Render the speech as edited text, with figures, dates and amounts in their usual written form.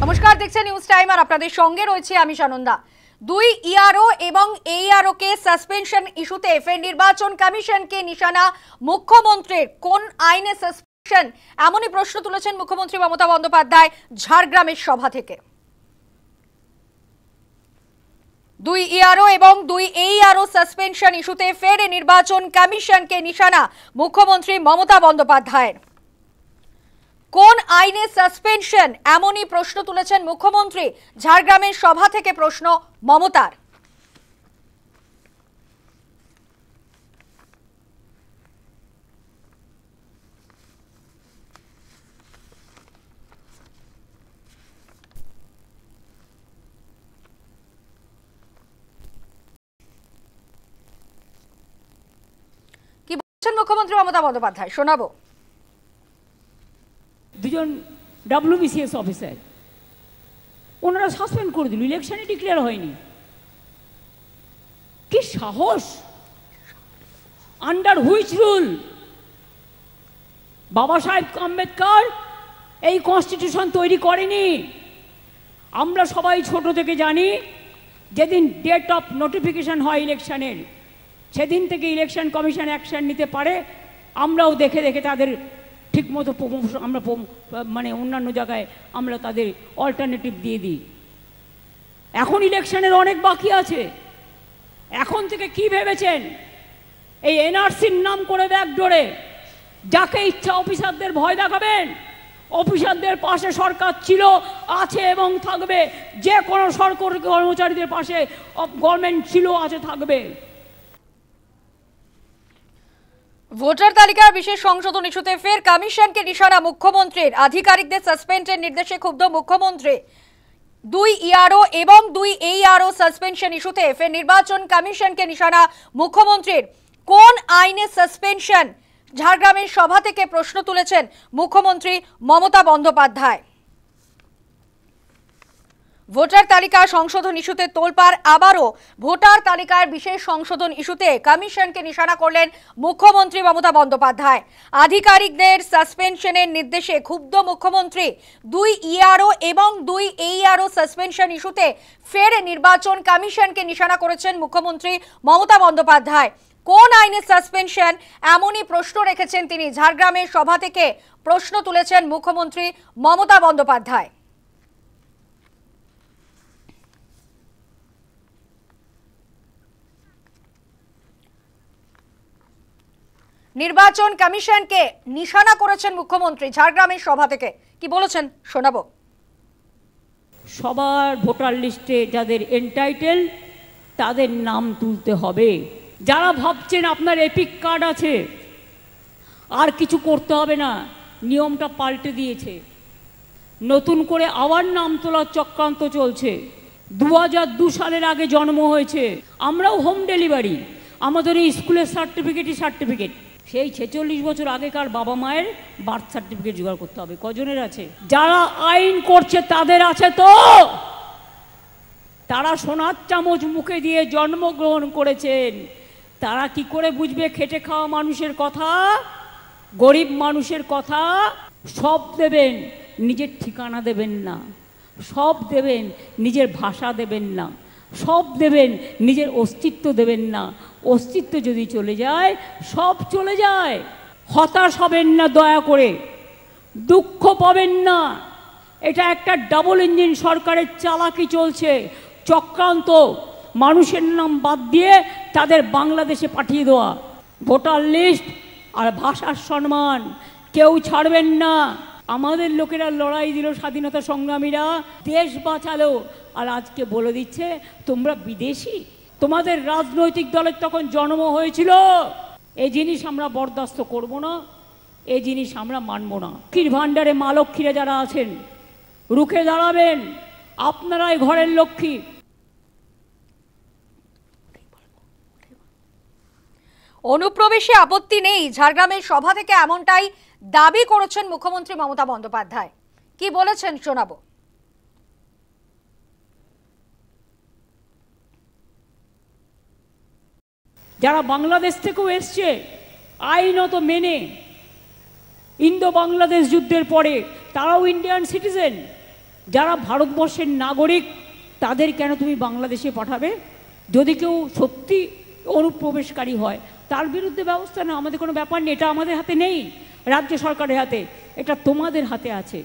নমস্কার, দেখছেন news time আর আপনাদের সঙ্গে রয়েছে আমি সানন্দা। দুই ইআরও এবং এইআরও কে সাসপেনশন ইস্যুতে ফের নির্বাচন কমিশনকে নিশানা মুখ্যমন্ত্রীর। কোন আইনে সাসপেনশন, এমনই প্রশ্ন তুলেছেন মুখ্যমন্ত্রী মমতা বন্দ্যোপাধ্যায় ঝাড়গ্রামের সভা থেকে। দুই ইআরও এবং দুই এইআরও সাসপেনশন ইস্যুতে ফের নির্বাচন কমিশনকে নিশানা মুখ্যমন্ত্রী মমতা বন্দ্যোপাধ্যায়ের। কোন আইনে সাসপেনশন, এমনই প্রশ্ন তুলেছেন মুখ্যমন্ত্রী। ঝাড়গ্রামের সভা থেকে প্রশ্ন মমতার। কি বলছেন মুখ্যমন্ত্রী মমতা বন্দ্যোপাধ্যায়, শোনাবো। দুজন WBCS অফিসার ওনারা সাসপেন্ড করে দিল, ইলেকশনে ডিক্লেয়ার হয়নি। কি সাহস! Under which rule? বাবা সাহেব আম্বেদকর এই কনস্টিটিউশন তৈরি করেনি। আমরা সবাই ছোট থেকে জানি, যেদিন ডেট অফ নোটিফিকেশন হয় ইলেকশনের, সেদিন থেকে ইলেকশন কমিশন অ্যাকশন নিতে পারে। আমরাও দেখে দেখে তাদের ঠিকমতো আমরা মানে অন্যান্য জায়গায় আমরা তাদের অল্টারনেটিভ দিয়ে দিই। এখন ইলেকশনের অনেক বাকি আছে। এখন থেকে কি ভেবেছেন? এই এনআরসির নাম করে ব্যাকডোরে যাকে ইচ্ছা অফিসারদের ভয় দেখাবেন? অফিসারদের পাশে সরকার ছিল, আছে এবং থাকবে। যে কোনো সরকারি কর্মচারীদের পাশে গভর্নমেন্ট ছিল, আছে, থাকবে। ভোটার তালিকার বিশেষ সংশোধন ইস্যুতে ফের কমিশনকে নিশানা মুখ্যমন্ত্রীর। আধিকারিকদের সাসপেন্ডের নির্দেশে ক্ষুব্ধ মুখ্যমন্ত্রী। দুই ইআরও এবং দুই এইআরও সাসপেনশন ইস্যুতে ফের নির্বাচন কমিশনকে নিশানা মুখ্যমন্ত্রীর। কোন আইনে সাসপেনশন, ঝাড়গ্রামের সভা থেকে প্রশ্ন তুলেছেন মুখ্যমন্ত্রী মমতা বন্দ্যোপাধ্যায়। ভোটার তালিকা সংশোধন ইস্যুতে তোলপাড় আবারও। ভোটার তালিকার বিশেষ সংশোধন ইস্যুতে কমিশনকে নিশানা করলেন মুখ্যমন্ত্রী মমতা বন্দ্যোপাধ্যায়। আধিকারিকদের সাসপেনশনের নির্দেশে ক্ষুব্ধ মুখ্যমন্ত্রী। দুই ইআরও এবং দুই এইআরও সাসপেনশন ইস্যুতে ফের নির্বাচন কমিশনকে নিশানা করেছেন মুখ্যমন্ত্রী মমতা বন্দ্যোপাধ্যায়। কোন আইনে সাসপেনশন, এমনই প্রশ্ন রেখেছেন তিনি। ঝাড়গ্রামের সভা থেকে প্রশ্ন তুলেছেন মুখ্যমন্ত্রী মমতা বন্দ্যোপাধ্যায়। নির্বাচন কমিশনকে নিশানা করেছেন মুখ্যমন্ত্রী ঝাড়গ্রামের সভা থেকে। কি বলেছেন, শোনাবো। সবার ভোটার লিস্টে যাদের এন্টাইটেল তাদের নাম তুলতে হবে। যারা ভাবছেন আপনার এপিক কার্ড আছে, আর কিছু করতে হবে না, নিয়মটা পাল্টে দিয়েছে। নতুন করে আবার নাম তোলার চক্রান্ত চলছে। 2002 সালের আগে জন্ম হয়েছে, আমরাও হোম ডেলিভারি, আমাদের এই স্কুলের সার্টিফিকেট সেই 46 বছর আগেকার বাবা মায়ের বার্থ সার্টিফিকেট জোগাড় করতে হবে। কজনের আছে? যারা আইন করছে তাদের আছে তো। তারা সোনার চামচ মুখে দিয়ে জন্মগ্রহণ করেছেন। তারা কি করে বুঝবে খেটে খাওয়া মানুষের কথা, গরিব মানুষের কথা? সব দেবেন, নিজের ঠিকানা দেবেন না। সব দেবেন, নিজের ভাষা দেবেন না। সব দেবেন, নিজের অস্তিত্ব দেবেন না। অস্তিত্ব যদি চলে যায়, সব চলে যায়। হতাশ হবেন না দয়া করে, দুঃখ পাবেন না। এটা একটা ডাবল ইঞ্জিন সরকারের চালাকি চলছে, চক্রান্ত। মানুষের নাম বাদ দিয়ে তাদের বাংলাদেশে পাঠিয়ে দেওয়া। ভোটার লিস্ট আর ভাষার সম্মান কেউ ছাড়বেন না। আমাদের লোকেরা লড়াই দিল, স্বাধীনতা সংগ্রামীরা দেশ বাঁচালো, আর আজকে বলে দিচ্ছে তোমরা বিদেশি। তোমাদের রাজনৈতিক দলের তখন জন্ম হয়েছিল। এই জিনিস আমরা বরদাস্ত করব না, এই জিনিস আমরা মানব না। লক্ষ্মীর ভাণ্ডারে মা লক্ষ্মীরা যারা আছেন, রুখে দাঁড়াবেন। আপনারাই ঘরের লক্ষ্মী। অনুপ্রবেশে আপত্তি নেই, ঝাড়গ্রামের সভা থেকে এমনটাই দাবি করেছেন মুখ্যমন্ত্রী মমতা বন্দ্যোপাধ্যায়। কি বলেছেন, শোনাবো। যারা বাংলাদেশ থেকেও এসছে আইনত মেনে, ইন্দো বাংলাদেশ যুদ্ধের পরে তারাও ইন্ডিয়ান সিটিজেন, যারা ভারতবর্ষের নাগরিক তাদের কেন তুমি বাংলাদেশে পাঠাবে? যদি কেউ সত্যি অনুপ্রবেশকারী হয় তার বিরুদ্ধে ব্যবস্থা না, আমাদের কোনো ব্যাপার নেই, এটা আমাদের হাতে নেই, রাজ্য সরকারের হাতে, এটা তোমাদের হাতে আছে।